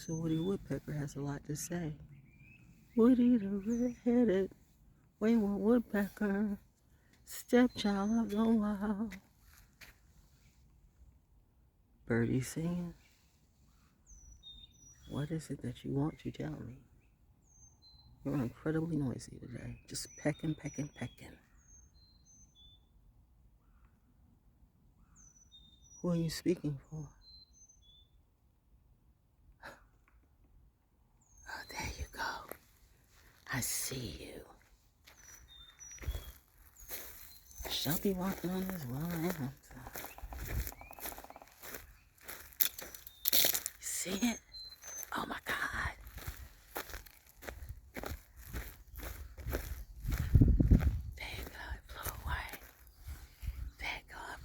So Woody Woodpecker has a lot to say. Woody the red-headed, wayward woodpecker, stepchild of the wild. Birdie singing. What is it that you want to tell me? You're incredibly noisy today. Just pecking, pecking, pecking. Who are you speaking for? Oh, there you go. I see you. I shall be walking on this well I am. See it? Oh my God. There you go. It flew away. There you go up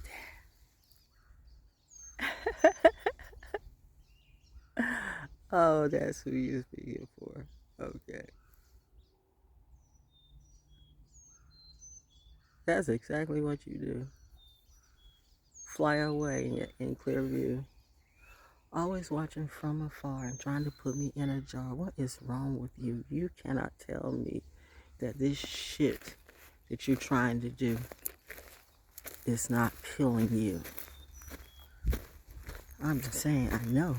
there. Oh, that's who you're speaking for. Okay. That's exactly what you do. Fly away in clear view. Always watching from afar and trying to put me in a jar. What is wrong with you? You cannot tell me that this shit that you're trying to do is not killing you. I'm just saying, I know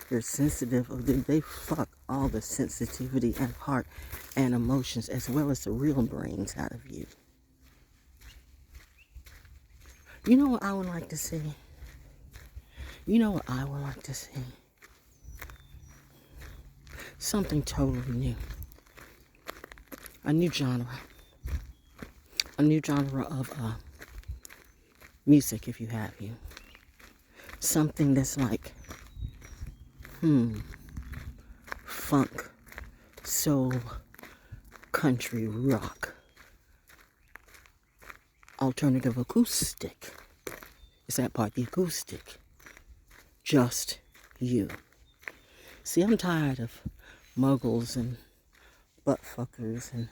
you're sensitive. They fuck all the sensitivity and heart and emotions as well as the real brains out of you. You know what I would like to see? You know what I would like to see? Something totally new. A new genre. A new genre of music, if you have you. Something that's like, funk, soul, country, rock, alternative acoustic. It's that part, the acoustic. Just you. See, I'm tired of muggles and butt fuckers and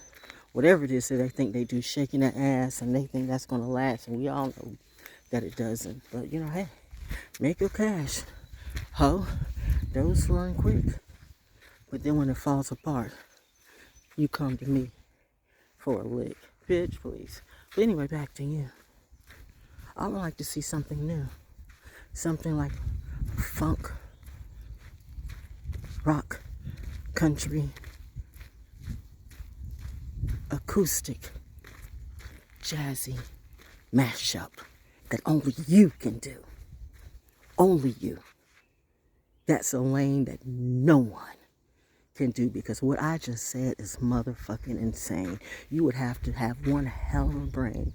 whatever it is that they think they do, shaking their ass, and they think that's going to last, and we all know that it doesn't. But, you know, hey, make your cash, ho. Those run quick. But then when it falls apart, you come to me for a lick. Bitch, please. But anyway, back to you. I would like to see something new. Something like funk, rock, country, acoustic, jazzy mashup that only you can do. Only you. That's a lane that no one can do, because what I just said is motherfucking insane. You would have to have one hell of a brain